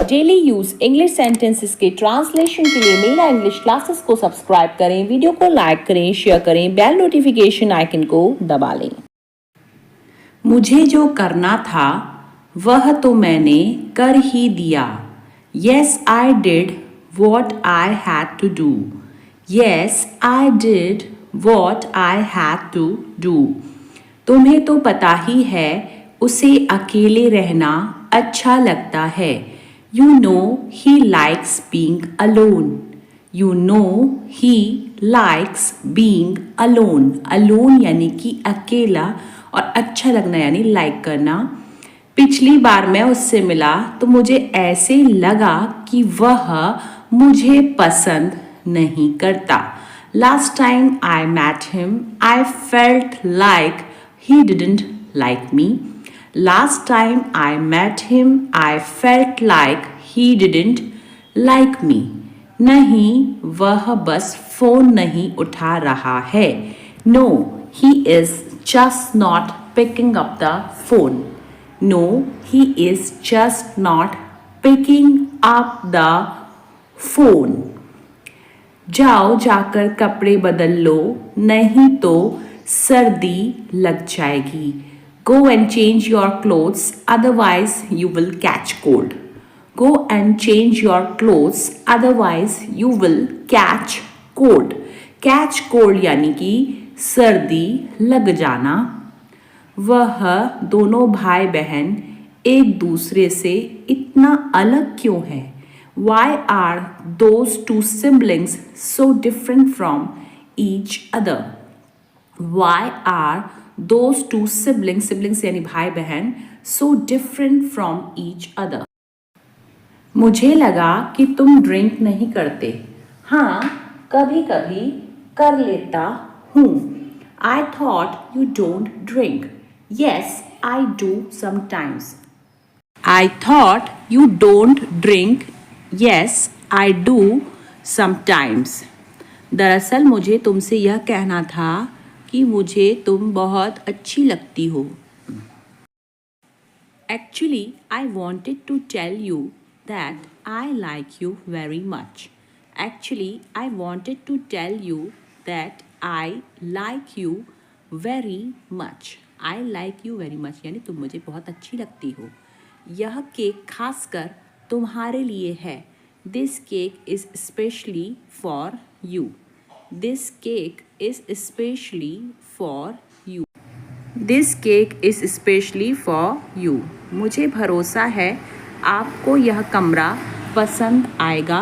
Daily use English sentences के translation के लिए मेरा इंग्लिश क्लासेस को सब्सक्राइब करें, वीडियो को लाइक करें, शेयर करें, बेल नोटिफिकेशन आइकन को दबा लें। मुझे जो करना था वह तो मैंने कर ही दिया। Yes, I did what I had to do. Yes, I did what I had to do. तुम्हें तो पता ही है उसे अकेले रहना अच्छा लगता है। You know he likes being alone. You know he likes being alone. Alone यानी कि अकेला और अच्छा लगना यानी लाइक करना। पिछली बार मैं उससे मिला तो मुझे ऐसे लगा कि वह मुझे पसंद नहीं करता। Last time I met him, I felt like he didn't like me. Last time I met him, I felt like he didn't like me. नहीं, वह बस फोन नहीं उठा रहा है। No, he is just not picking up the phone. No, he is just not picking up the phone. जाओ जाकर कपड़े बदल लो, नहीं तो सर्दी लग जाएगी। Go and change your clothes, otherwise you will catch cold. Go and change your clothes, otherwise you will catch cold. Catch cold यानी कि सर्दी लग जाना। वह दोनों भाई बहन एक दूसरे से इतना अलग क्यों है? Why are those two siblings so different from each other? Why are those two siblings यानी भाई बहन so different from each other? मुझे लगा कि तुम ड्रिंक नहीं करते। हाँ, कभी कभी कर लेता हूँ। I thought you don't drink. Yes, I do sometimes. I thought you don't drink. Yes, I do sometimes. दरअसल मुझे तुमसे यह कहना था कि मुझे तुम बहुत अच्छी लगती हो। Actually, I wanted to tell you that I like you very much. Actually, I wanted to tell you that I like you very much. I like you very much यानी तुम मुझे बहुत अच्छी लगती हो। यह केक खासकर तुम्हारे लिए है। This cake is especially for you. This cake is especially for you. This cake is especially for you. मुझे भरोसा है आपको यह कमरा पसंद आएगा।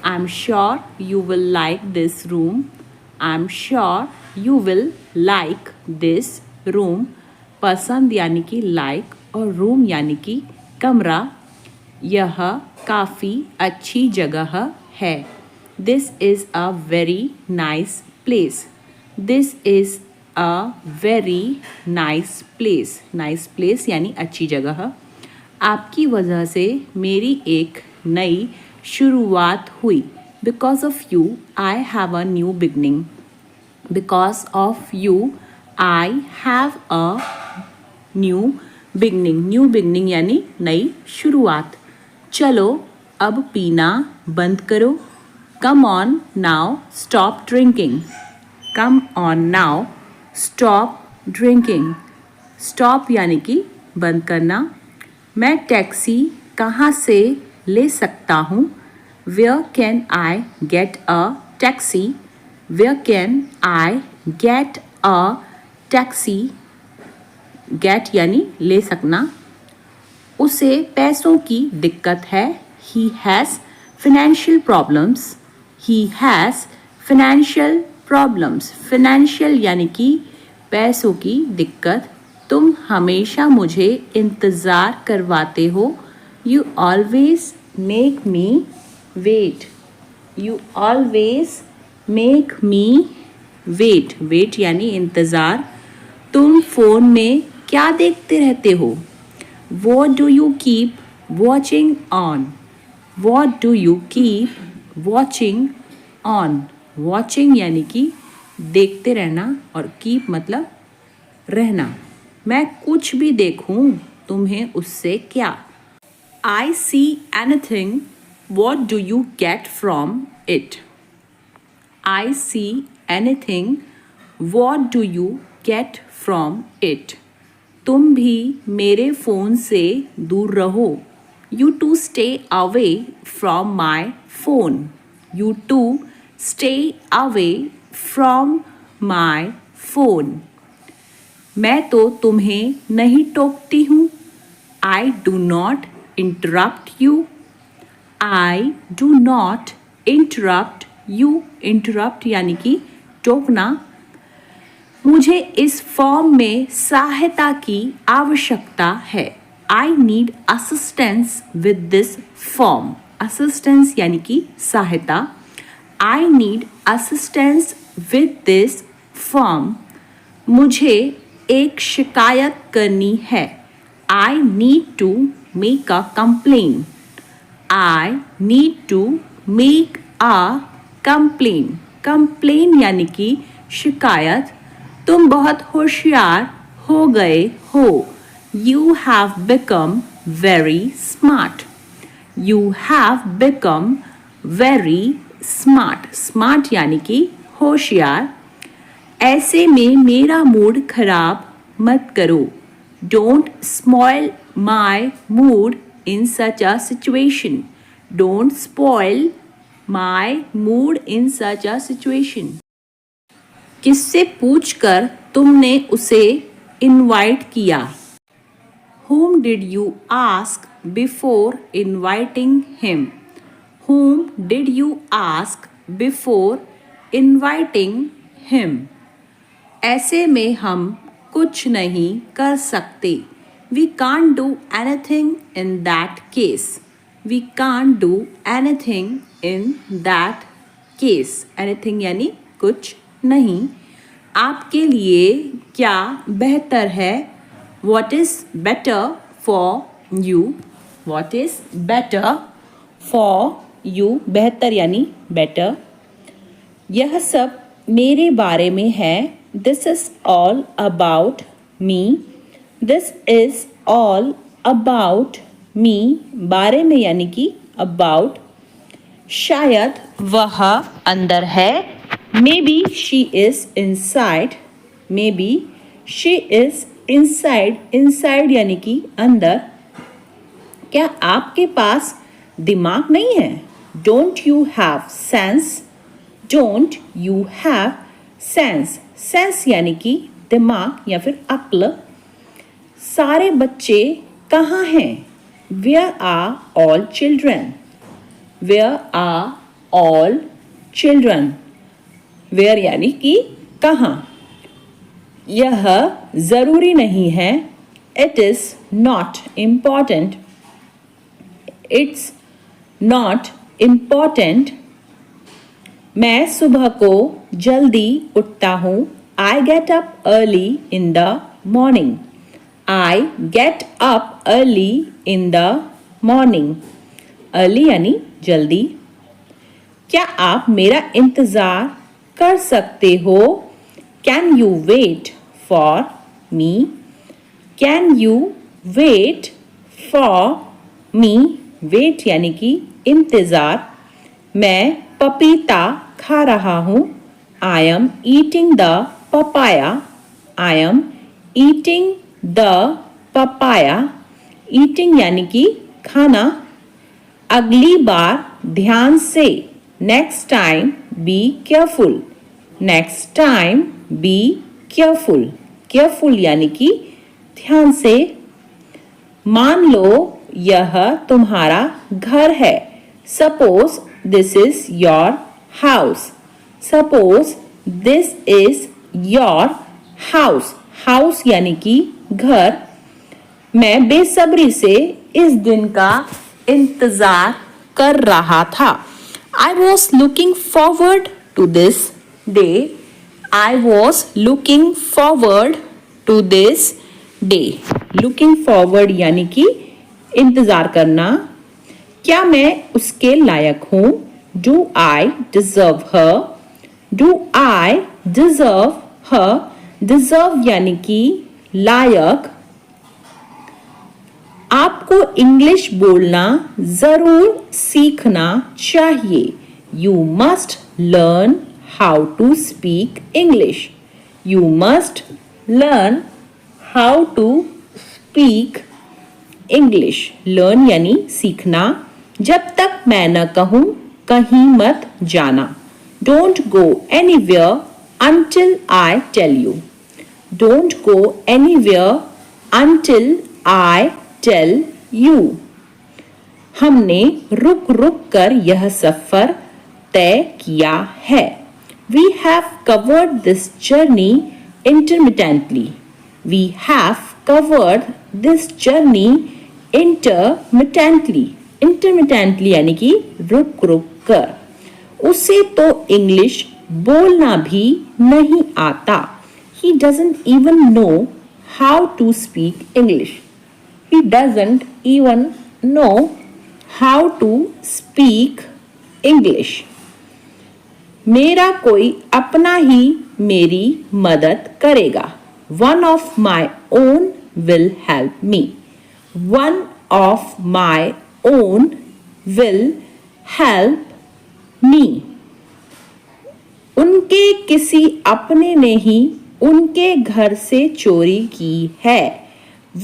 I'm sure you will like this room. I'm sure you will like this room. पसंद यानी कि like और room यानी कि कमरा। यह काफ़ी अच्छी जगह है। This is a very nice place. This is a very nice place. Nice place यानी अच्छी जगह। आपकी वजह से मेरी एक नई शुरुआत हुई। Because of you, I have a new beginning. Because of you, I have a new beginning. New beginning यानी नई शुरुआत। चलो अब पीना बंद करो। Come on now, stop drinking. Come on now, stop drinking. Stop यानी कि बंद करना। मैं टैक्सी कहाँ से ले सकता हूँ? Where can I get a taxi? Where can I get a taxi? Get यानी ले सकना। उसे पैसों की दिक्कत है। He has financial problems. He has financial problems. Financial यानी कि पैसों की दिक्कत। तुम हमेशा मुझे इंतज़ार करवाते हो। You always make me wait. You always make me wait. Wait यानी इंतज़ार। तुम फ़ोन में क्या देखते रहते हो? What do you keep watching on? What do you keep watching on? Watching यानी कि देखते रहना और keep मतलब रहना। मैं कुछ भी देखूं, तुम्हें उससे क्या? I see anything, what do you get from it? I see anything, what do you get from it? तुम भी मेरे फ़ोन से दूर रहो. You too stay away from my phone. You too stay away from my phone. मैं तो तुम्हें नहीं टोकती हूँ. I do not interrupt you. I do not interrupt you. Interrupt यानी कि टोकना. मुझे इस फॉर्म में सहायता की आवश्यकता है. I need assistance with this form. Assistance यानी कि सहायता. I need assistance with this form. मुझे एक शिकायत करनी है. I need to make a complaint. I need to make a complaint. Complaint यानी कि शिकायत. तुम बहुत होशियार हो गए हो. You have become very smart. You have become very smart. Smart यानी कि होशियार. ऐसे में मेरा मूड खराब मत करो. Don't spoil my mood in such a situation. Don't spoil my mood in such a situation. किससे पूछकर तुमने उसे इनवाइट किया? Whom did you ask before inviting him? Whom did you ask before inviting him? ऐसे में हम कुछ नहीं कर सकते. We can't do anything in that case. We can't do anything in that case. Anything यानी कुछ नहीं. आपके लिए क्या बेहतर है? What is better for you? What is better for you? बेहतर यानी better. यह सब मेरे बारे में है. This is all about me. This is all about me. बारे में यानी कि about. शायद वह अंदर है. Maybe she is inside. Maybe she is inside. Inside यानी कि अंदर. क्या आपके पास दिमाग नहीं है? Don't you have sense? Don't you have sense? Sense यानी कि दिमाग या फिर अक्ल. सारे बच्चे कहाँ हैं? Where are all children? Where are all children? Where यानी कि कहाँ. यह ज़रूरी नहीं है. It is not important. It's not important. मैं सुबह को जल्दी उठता हूँ. I get up early in the morning. I get up early in the morning. Early यानी जल्दी. क्या आप मेरा इंतज़ार कर सकते हो? Can you wait for me? Can you wait for me? Wait यानी कि इंतज़ार. मैं पपीता खा रहा हूँ. I am eating the papaya. I am eating the papaya. Eating यानी कि खाना. अगली बार ध्यान से. Next time be careful. Next time be careful. Careful यानी कि ध्यान से. मान लो यह तुम्हारा घर है. Suppose this is your house. Suppose this is your house. House यानी कि घर. मैं बेसब्री से इस दिन का इंतज़ार कर रहा था. I was looking forward to this day. I was looking forward to this day. Looking forward यानी कि इंतज़ार करना. क्या मैं उसके लायक हूँ? Do I deserve her? Do I deserve her? Deserve यानी कि लायक. आपको इंग्लिश बोलना जरूर सीखना चाहिए. You must learn how to speak English. You must learn how to speak English. Learn यानी सीखना. जब तक मैं न कहूँ कहीं मत जाना. Don't go anywhere until I tell you. Don't go anywhere until I tell you. हमने रुक रुक कर यह सफर तय किया है. We have covered this journey intermittently. We have covered this journey intermittently. Intermittently यानी कि रुक रुक कर. उसे तो इंग्लिश बोलना भी नहीं आता. He doesn't even know how to speak English. He doesn't even know how to speak English. मेरा कोई अपना ही मेरी मदद करेगा. One of my own will help me. One of my own will help me. उनके किसी अपने ने ही उनके घर से चोरी की है.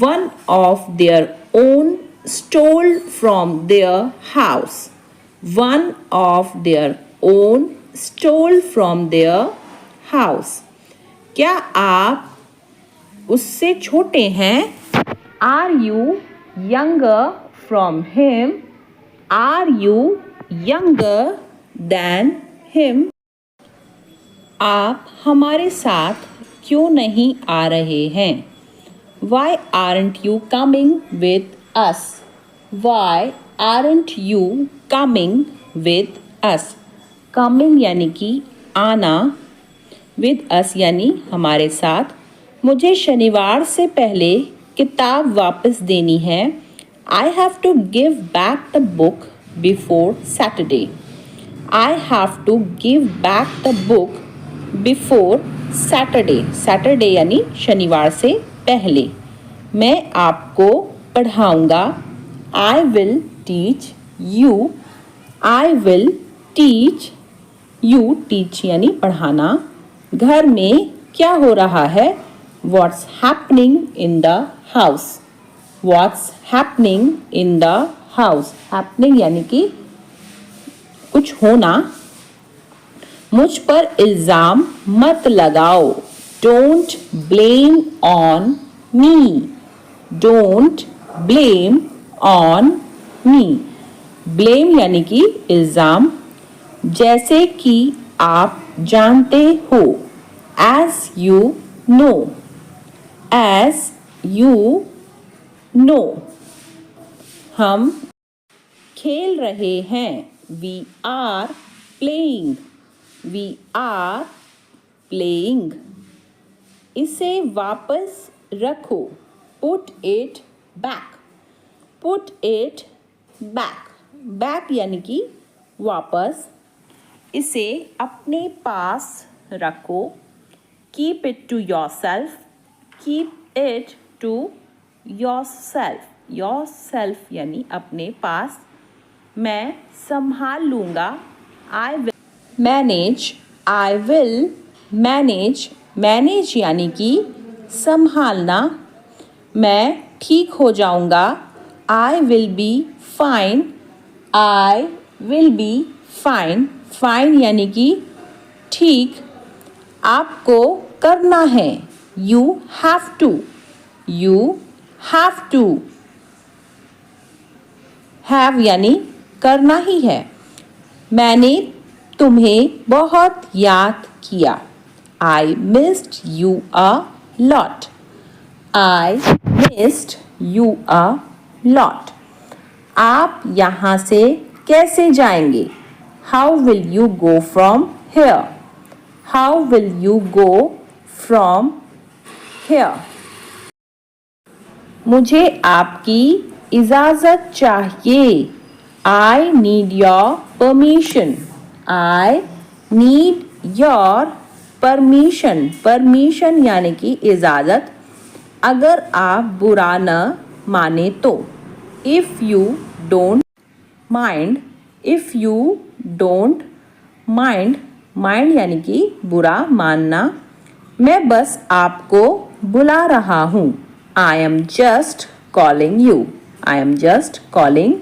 One of their own stole from their house. One of their own stole from their house. क्या आप उससे छोटे हैं? Are you younger from him? Are you younger than him? आप हमारे साथ क्यों नहीं आ रहे हैं? Why aren't you coming with us? Why aren't you coming with us? Coming यानी कि आना, with us यानी हमारे साथ. मुझे शनिवार से पहले किताब वापस देनी है. I have to give back the book before Saturday. I have to give back the book before Saturday. Saturday यानी शनिवार से पहले. मैं आपको पढ़ाऊँगा. I will teach you. I will teach you. Teach यानी पढ़ाना. घर में क्या हो रहा है? What's happening in the house? What's happening in the house? Happening यानी कि कुछ होना. मुझ पर इल्ज़ाम मत लगाओ. Don't blame on me. Don't blame on me. Blame यानी कि इल्ज़ाम. जैसे कि आप जानते हो. As you know. As you know. हम खेल रहे हैं. We are playing. We are playing. इसे वापस रखो. Put it back. Put it back. Back यानी कि वापस. इसे अपने पास रखो. Keep it to yourself. Keep it to yourself. Yourself यानी अपने पास. मैं संभाल लूँगा. I will manage. I will manage. Manage यानी कि संभालना. मैं ठीक हो जाऊँगा. I will be fine. I will be fine. Fine यानी कि ठीक. आपको करना है. You have to. You have to. Have यानी करना ही है. मैंने तुम्हें बहुत याद किया. I missed you a lot. I missed you a lot. आप यहाँ से कैसे जाएंगे? How will you go from here? How will you go from here? मुझे आपकी इजाज़त चाहिए. I need your permission. I need your permission. Permission यानी कि इजाज़त. अगर आप बुरा न माने तो. If you don't mind, if you don't mind, mind यानी कि बुरा मानना, मैं बस आपको बुला रहा हूँ, I am just calling you, I am just calling